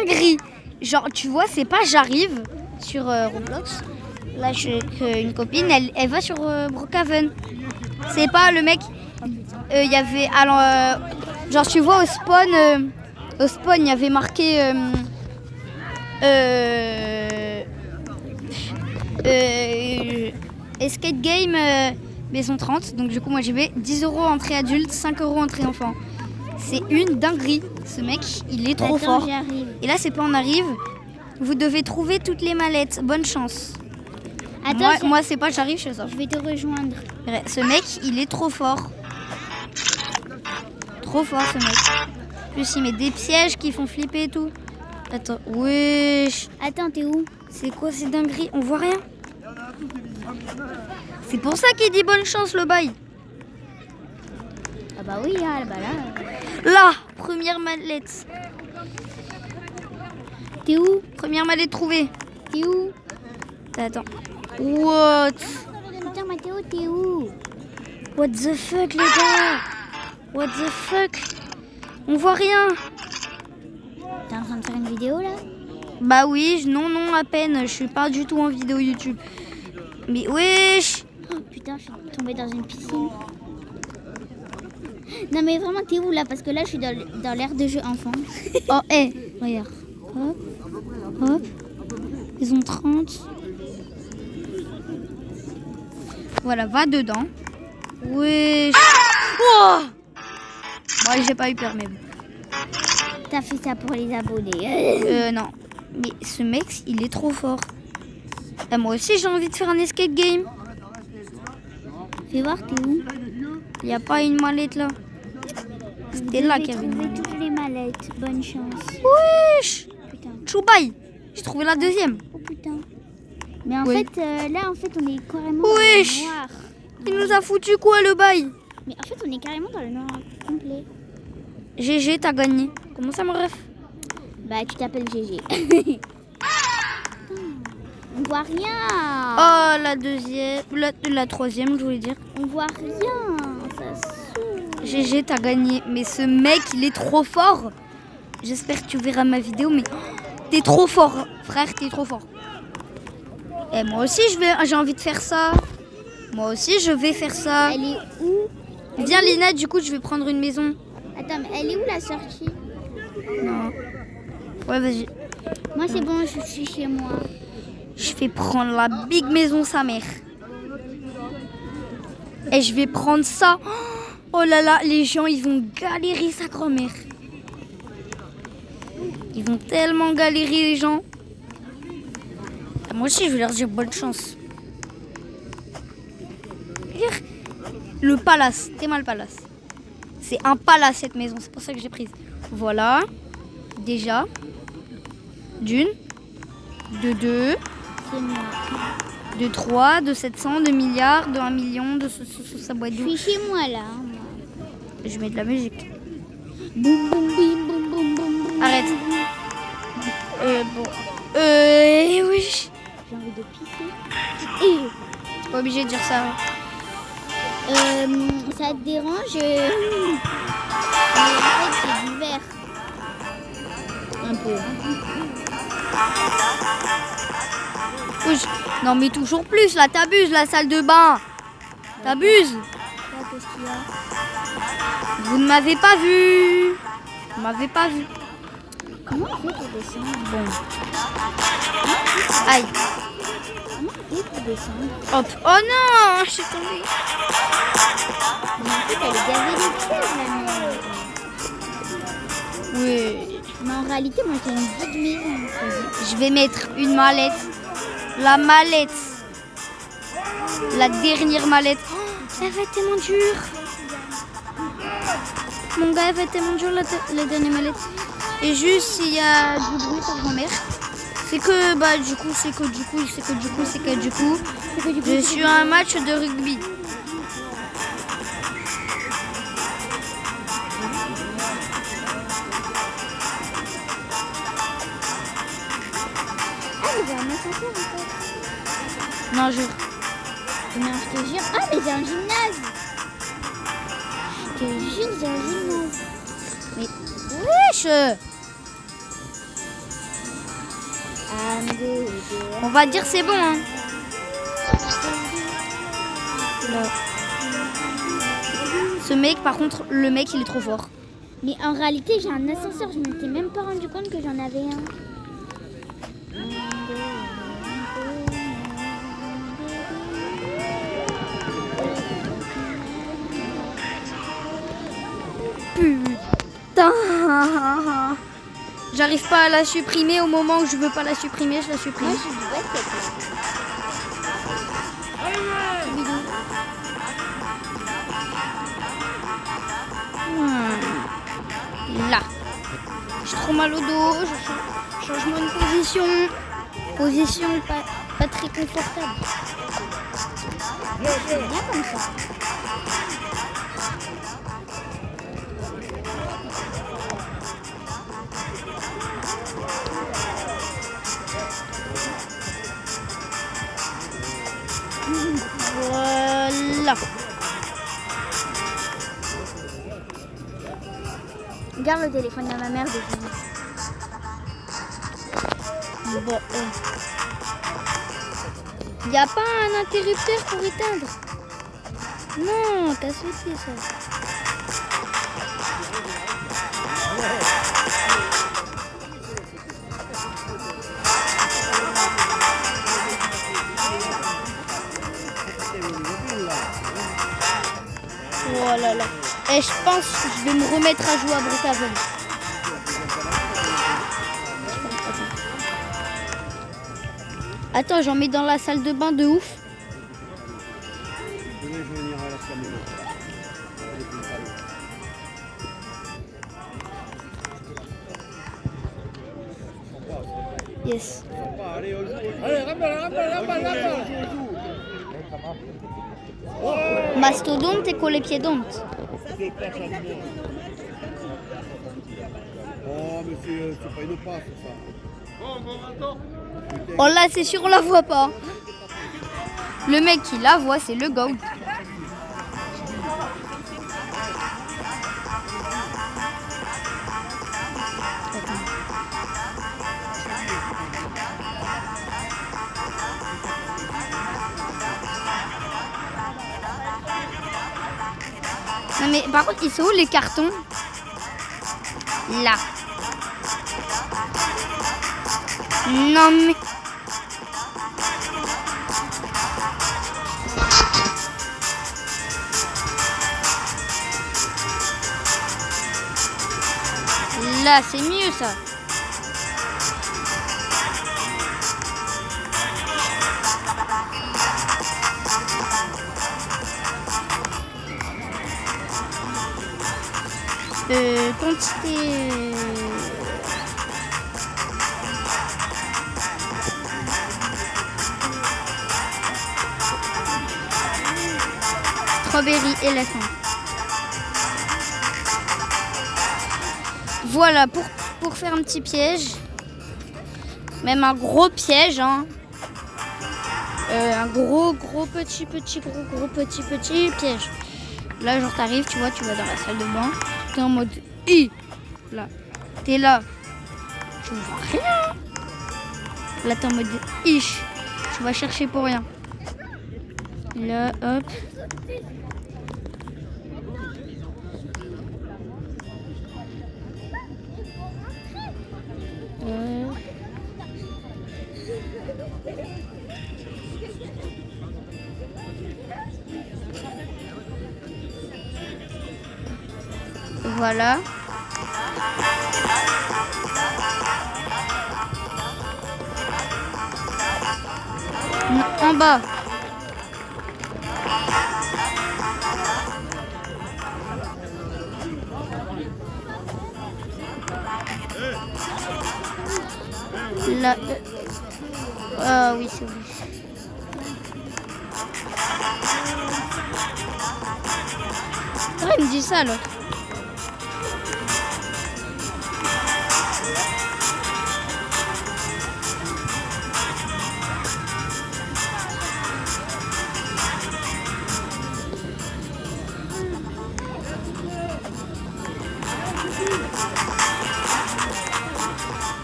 dinguerie. Genre, tu vois, c'est pas j'arrive sur Roblox. Là, je suis avec une copine, elle va sur Brookhaven. C'est pas le mec. Il y avait. Alors, genre, tu vois, au spawn, il y avait marqué. Escape Game Maison 30. Donc, du coup, moi, j'y vais 10 € entrée adulte, 5 € entrée enfant. C'est une dinguerie. Ce mec, il est trop fort. Et là, c'est pas on arrive. Vous devez trouver toutes les mallettes. Bonne chance. Attends, moi c'est pas j'arrive chez ça. Je vais te rejoindre. Ce mec, il est trop fort. Trop fort, ce mec. En plus, il met des pièges qui font flipper et tout. Attends, wesh. Attends, t'es où? C'est quoi ces dingueries? On voit rien. C'est pour ça qu'il dit bonne chance, le bail. Ah bah oui, là, bah là. Là, première mallette. T'es où? Première mallette trouvée. T'es où? Attends. What? Putain, Mathéo, t'es où? What the fuck, les gars? What the fuck? On voit rien. T'es en train de faire une vidéo, là? Bah oui, non, à peine. Je suis pas du tout en vidéo YouTube. Mais wesh. Oh, putain, je suis tombée dans une piscine. Non, mais vraiment, t'es où, là? Parce que là, je suis dans l'aire de jeu enfant. Oh, regarde. Hop, hop. Ils ont 30. Voilà, va dedans. Wesh. Oh, bon, j'ai pas eu peur, mais bon. T'as fait ça pour les abonnés. Non. Mais ce mec, il est trop fort. Et moi aussi, j'ai envie de faire un escape game. Fais voir, t'es où? Il n'y a pas une mallette là. C'était là qu'il y avait une trouver mallette. toutes les mallettes. Bonne chance. Wesh. Putain. Choubaï. J'ai trouvé la deuxième. Oh putain. Mais en Oui. fait, là, en fait, on est carrément Wesh. dans le noir. Il nous a foutu quoi le bail? Mais en fait, on est carrément dans le noir complet. GG, t'as gagné. Comment ça, mon ref? Bah, tu t'appelles GG. On voit rien. Oh, la deuxième. La troisième, je voulais dire. On voit rien. Ça saoule. GG, t'as gagné. Mais ce mec, il est trop fort. J'espère que tu verras ma vidéo, mais t'es trop fort, frère, t'es trop fort. Et moi aussi, j'ai envie de faire ça. Moi aussi, je vais faire ça. Elle est où? Viens, Lina, du coup, je vais prendre une maison. Attends, mais elle est où la sortie? Non. Ouais, vas-y. Moi, c'est bon, je suis chez moi. Je vais prendre la big maison, sa mère. Et je vais prendre ça. Oh là là, les gens, ils vont galérer, sa grand-mère. Ils vont tellement galérer, les gens. Moi aussi, je vais leur dire bonne chance. Le palace, t'es mal palace. C'est un palace, cette maison, c'est pour ça que j'ai prise. Voilà, déjà. D'une, de deux, C'est moi. de 3, de 700, de milliards, de 1 million, de sa boîte Je d'eau. suis chez moi, là. Moi. Je mets de la musique. Boum, boum, bim, boum, boum, boum, boum. Arrête. Bon. Oui. J'ai envie de pisser. T'es pas obligé de dire ça. Ça te dérange Mais en fait, c'est du verre. Un peu. Oui. Non, mais toujours plus, là, t'abuses, la salle de bain. T'abuses. Là, qu'est-ce qu'il y a? Vous ne m'avez pas vu. Vous m'avez pas vu. Comment on fait pour descendre? Bon. Aïe. Comment on fait pour descendre? Hop. Oh non, je suis tombée. Mais en fait, elle est gavée de pièges, la merde. Oui. Mais en réalité, moi, j'ai une big maison. Je vais mettre une mallette. La mallette. La dernière mallette. Oh, elle va être tellement dure. Mon gars, elle va être tellement dure, la dernière mallette. Et juste, s'il y a du bruit, sa grand-mère. C'est que, je suis à un match de rugby. Ah, mais j'ai un ascenseur, en fait. Non, je... Non, je te jure. Ah, mais j'ai un gymnase. Je te jure, j'ai un gymnase. Mais... Wesh. On va dire c'est bon, hein. Là. Ce mec, par contre, le mec, il est trop fort. Mais en réalité, j'ai un ascenseur. Je m'étais même pas rendu compte que j'en avais un. Putain. J'arrive pas à la supprimer au moment où je veux pas la supprimer, je la supprime. Moi, je suis du basket. Là. J'ai trop mal au dos, je change de position. Position pas très confortable. C'est bien comme ça. Voilà. Regarde le téléphone de ma mère de Bon, y a pas un interrupteur pour éteindre? Non, t'as sauté ça. Oh là là. Et je pense que je vais me remettre à jouer à Brookhaven. Attends, j'en mets dans la salle de bain de ouf. Yes. Mastodonte et colépiédonte. Oh, mais c'est pas une passe, ça. Oh là, c'est sûr, on la voit pas. Le mec qui la voit, c'est le GOAT. Non mais par contre, ils sont où les cartons? Là. Non mais... Là, c'est mieux ça. Quantité... Strawberry éléphant. Voilà, pour faire un petit piège. Même un gros piège, hein. Un gros petit piège. Là, genre, t'arrives, tu vois, tu vas dans la salle de bain. T'es en mode I. Là. T'es là. Tu vois rien. Là, t'es en mode ish. Tu vas chercher pour rien. Là, hop. Voilà. En bas. Là. Ah oui, c'est vrai. Ah, il me dit ça alors.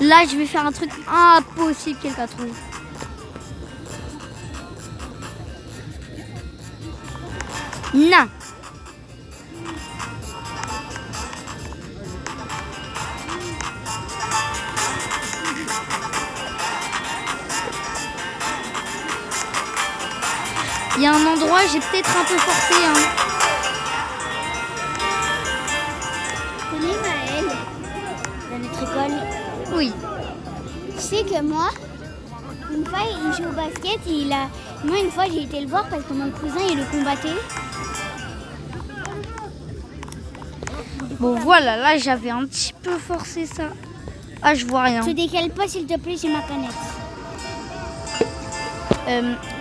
Là, je vais faire un truc impossible, quelqu'un trouve. Non. Il y a un endroit, j'ai peut-être un peu forcé. Hein. Tu connais Maëlle dans notre école? Oui. Tu sais que moi, une fois, il joue au basket et moi, une fois, j'ai été le voir parce que mon cousin, il le combattait. Bon, voilà, là, j'avais un petit peu forcé ça. Ah, je vois rien. Tu décales pas, s'il te plaît, j'ai ma canette.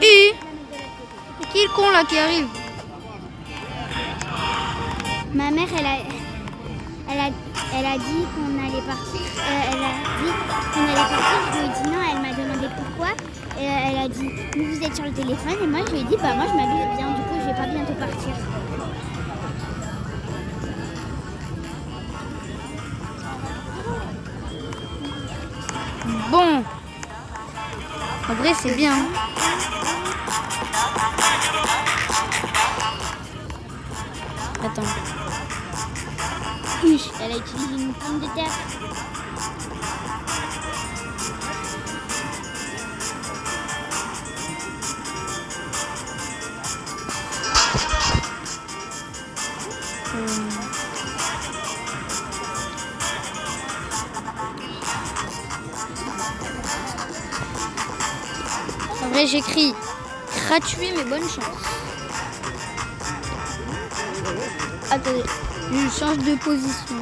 Et qui est le con là qui arrive? Ma mère, elle a dit qu'on allait partir. Elle a dit qu'on allait partir. Je lui ai dit non. Elle m'a demandé pourquoi. Et elle a dit vous êtes sur le téléphone. Et moi, je lui ai dit bah moi, je m'habille bien. Du coup, je vais pas bientôt partir. Bon. En vrai, c'est bien. Attends. Oui, elle a utilisé une pomme de terre. En vrai, j'écris gratuit mais bonne chance. Attendez, je change de position.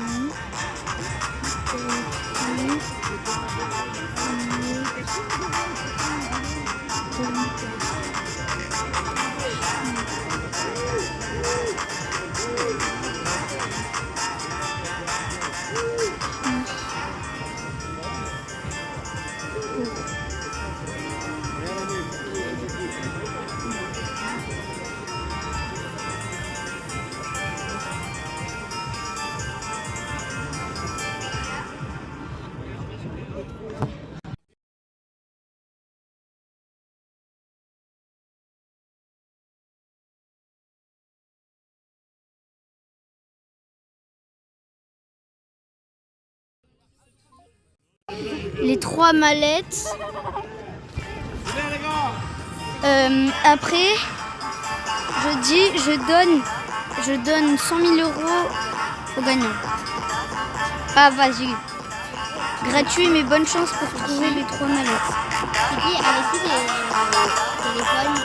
Les 3 mallettes. Après, je donne 100 000 euros au gagnant. Ah, vas-y. Gratuit, mais bonne chance pour trouver les 3 mallettes. Tu dis avec qui les téléphones?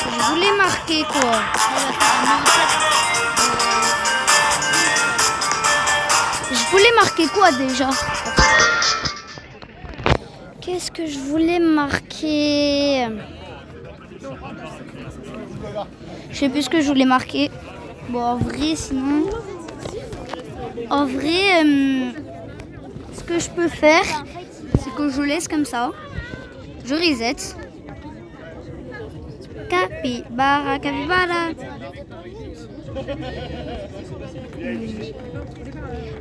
Je voulais marquer quoi? Je voulais marquer quoi déjà? Qu'est-ce que je voulais marquer? Je sais plus ce que je voulais marquer. Bon, en vrai, sinon... En vrai, ce que je peux faire, c'est que je laisse comme ça. Je reset. Capybara, capybara.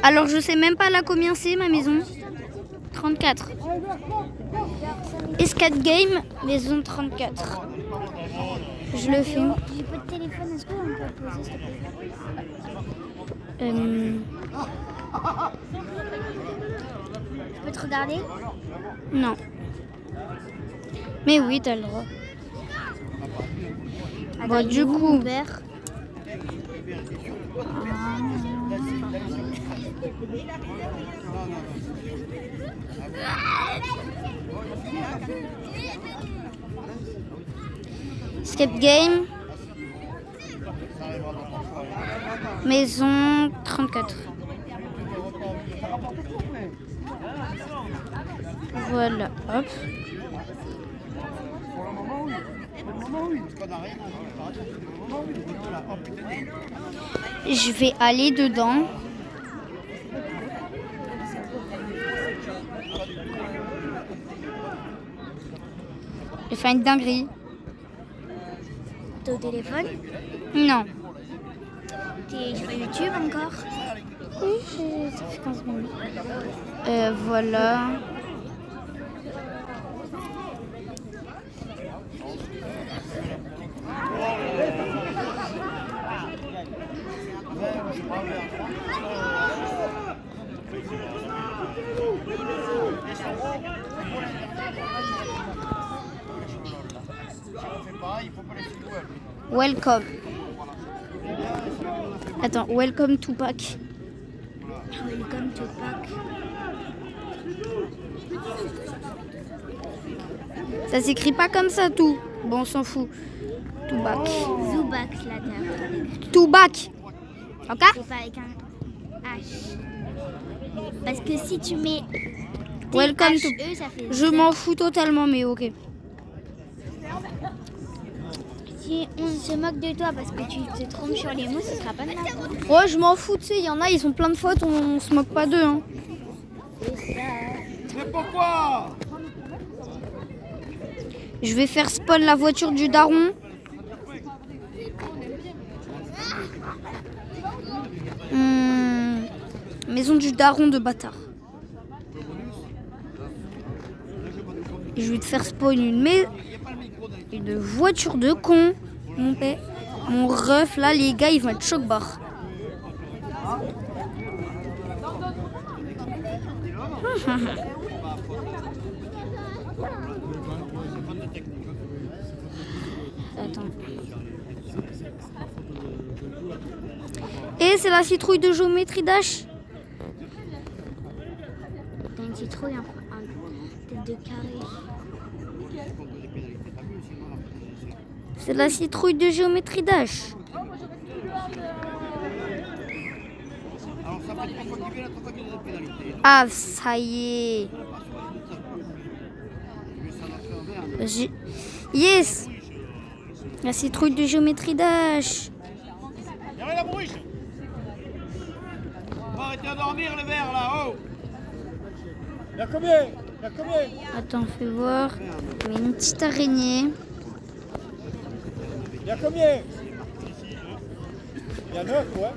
Alors, je sais même pas là combien c'est ma maison. 34. Escape Game, maison 34. Je le fais. J'ai pas de téléphone, est-ce qu'on peut le poser s'il te plaît? Je peux te regarder? Non. Mais oui, t'as le droit. Bon, du coup... Mon père. Escape Game. Maison 34. Voilà, hop. Je vais aller dedans. J'ai fait une dinguerie. T'es au téléphone? Non. T'es sur YouTube encore? Oui, ça fait 15 minutes. Voilà. Welcome. Attends, welcome to Pâques. Welcome to Pâques. Ça s'écrit pas comme ça, tout. Bon, on s'en fout. To back. Zubac, là, t'as. To back. Ok? C'est pas avec un H. Parce que si tu mets Welcome to. THE, ça fait Je Z. m'en fous totalement, mais ok. Si on se moque de toi parce que tu te trompes sur les mots, ce sera pas de ma faute. Ouais, je m'en fous, tu sais, il y en a, ils ont plein de fautes, on se moque pas d'eux. Hein. Mais pourquoi? Je vais faire spawn la voiture du daron. Maison du daron de bâtard. Et je vais te faire spawn une voiture de con. Mon père, mon ref, là, les gars, ils vont être choc-barre. Attends. Et c'est la citrouille de géométrie Dash. T'as une citrouille, un tête de carré. C'est la citrouille de géométrie Dash. Alors ça fait 3 fois qu'il vient, la 3 fois qu'il a des pénalités. Ah, ça y est. Yes. La citrouille de géométrie Dash. Derrière la bruche. On va arrêter de dormir le verre là, oh. Il y a combien? Il y a combien? Attends, fais voir. Mais une petite araignée. Il y a combien? Il y a 9, ouais.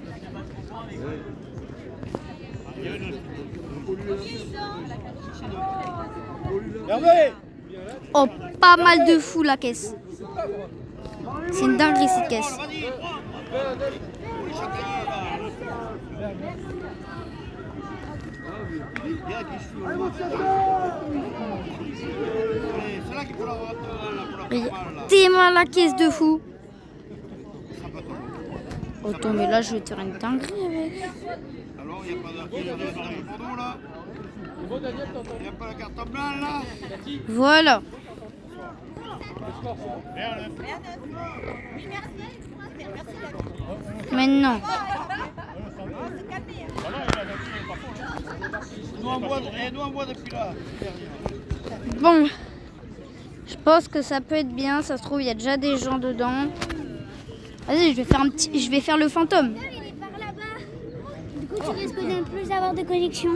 Hervé! Oh, pas mal de fous la caisse. C'est une dinguerie cette caisse. Vas-y, prends. Les châtaigniers là. Bien qu'il suit au loin. Allez, c'est là qu'il faut la voir pour la faire mal là. Tellement la caisse de fou. Attends, mais là je vais te faire une dinguerie avec. Alors, il n'y a pas de pour nous là. Il n'y a pas la carte blanche là. Voilà. Maintenant. Nous on boit depuis là. Bon. Je pense que ça peut être bien. Ça se trouve, il y a déjà des gens dedans. Vas-y, je vais faire le fantôme. Il est par là-bas. Du coup, tu risques de ne plus avoir de connexion.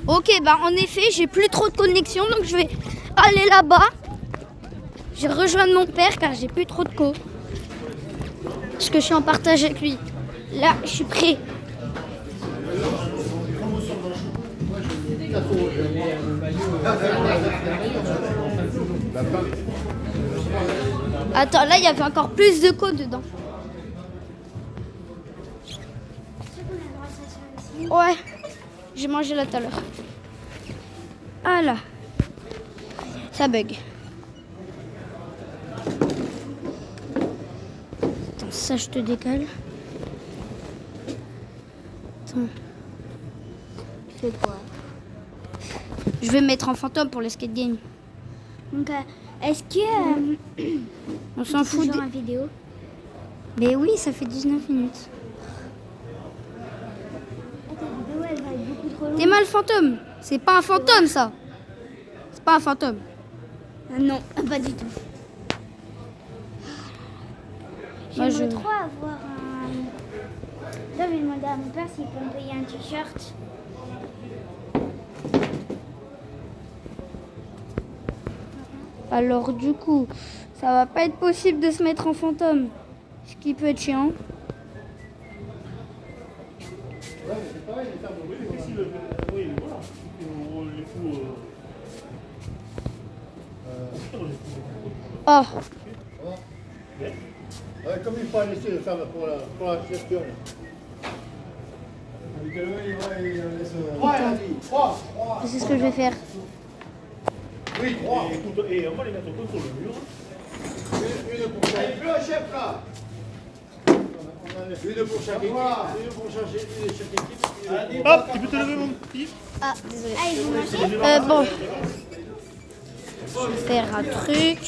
Ok, bah en effet, j'ai plus trop de connexion, donc je vais aller là-bas. Je vais rejoindre mon père car j'ai plus trop de co. Parce que je suis en partage avec lui. Là, je suis prêt. Attends, là, il y avait encore plus de co dedans. Ouais, j'ai mangé là tout à l'heure. Ah là, ça bug. Attends, ça je te décale. Attends. Fais quoi? Je vais me mettre en fantôme pour les skate games. Donc, est-ce que On s'en fout. toujours en vidéo? Mais oui, ça fait 19 minutes. Ta vidéo, elle va être beaucoup trop longue. T'es mal fantôme. C'est pas un fantôme ça. C'est pas un fantôme. Ah non, pas du tout. Moi, J'aimerais je- trop avoir un... Là, je vais demander à mon père s'il peut me payer un t-shirt. Alors du coup, ça va pas être possible de se mettre en fantôme. Ce qui peut être chiant. Oh, Ouais, comme il faut laisser ça pour la gestion. c'est ce que je vais faire. Oui, 3. Et on va les mettre contre le mur. Une pour chaque. Plus un chef là. Une pour chaque équipe. Une pour chaque équipe. Hop, tu peux te lever mon petit? Ah, désolé. Ah, ils vont manger? Bon, je vais faire un truc.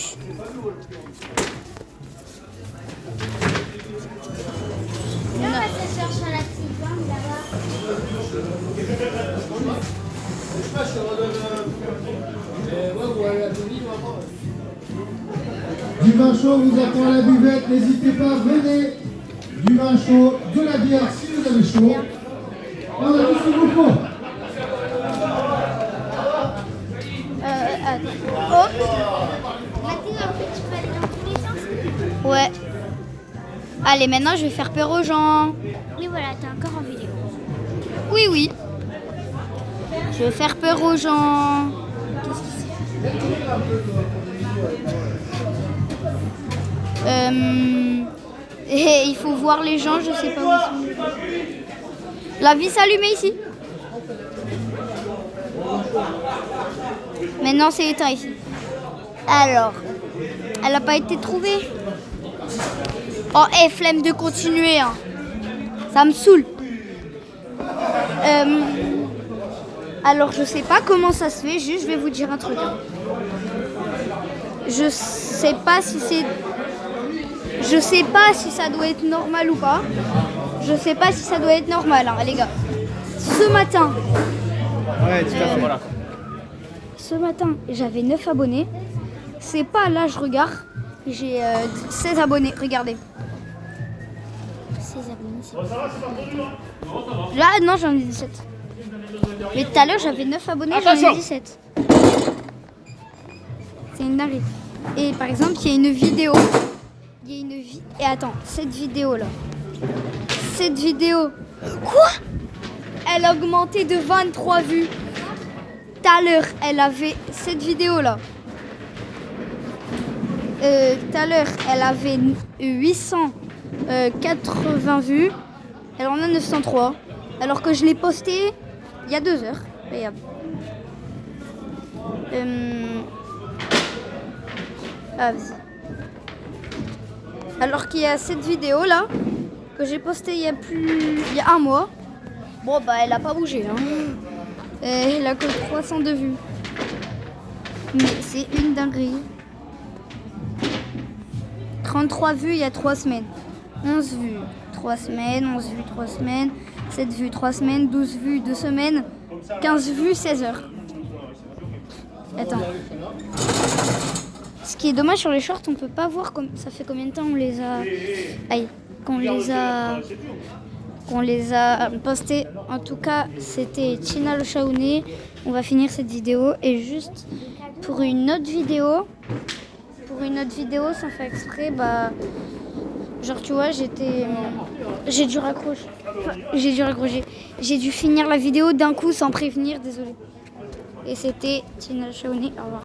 Là, on va se chercher la petite bande là-bas. Du vin chaud vous attend à la buvette, n'hésitez pas, venez. Du vin chaud, de la bière si vous avez chaud. On a tout ce qu'il vous faut. Oh, Mathilde, en fait, tu peux aller dans tous les sens. ouais. Allez, maintenant je vais faire peur aux gens. Oui, voilà, t'es encore en vidéo. Oui, oui. Je vais faire peur aux gens. Et il faut voir les gens, je sais pas où ils sont. La vie s'allume ici. Maintenant c'est éteint ici. Alors, elle n'a pas été trouvée. Oh, flemme de continuer. Hein. Ça me saoule. Alors, je sais pas comment ça se fait. Juste, je vais vous dire un truc. Hein. Je sais pas si c'est... Je sais pas si ça doit être normal ou pas. Je sais pas si ça doit être normal, hein, les gars. Ce matin... Ouais, tout à fait, voilà. Ce matin, j'avais 9 abonnés. C'est pas là, je regarde. J'ai 16 abonnés, regardez. 16 abonnés, c'est Là, non, j'en ai 17. Mais tout à l'heure, j'avais 9 abonnés, j'en ai Attention. 17. C'est une dinguerie. Et par exemple, il y a une vidéo. Il y a une vie. Et attends, cette vidéo-là. Cette vidéo. Quoi? Elle a augmenté de 23 vues. Tout à l'heure, elle avait cette vidéo-là. Tout à l'heure, elle avait 880 vues. Elle en a 903. Alors que je l'ai posté il y a 2 heures. Regarde. Ah, vas-y. Alors qu'il y a cette vidéo-là que j'ai postée il y a 1 mois. Bon, bah, elle a pas bougé. Hein. Elle a que 302 vues. Mais c'est une dinguerie. 33 vues il y a 3 semaines. 11 vues 3 semaines. 11 vues 3 semaines. 7 vues 3 semaines. 12 vues 2 semaines. 15 vues 16 heures. Attends. Ce qui est dommage sur les shorts, on peut pas voir comme ça fait combien de temps on les a. Aïe. Qu'on les a postés. En tout cas, c'était Tina le Chaounet. On va finir cette vidéo et juste pour une autre vidéo sans faire exprès, bah genre tu vois, j'ai dû raccrocher. J'ai dû finir la vidéo d'un coup sans prévenir, désolé. Et c'était Tina le Chaounet. Au revoir.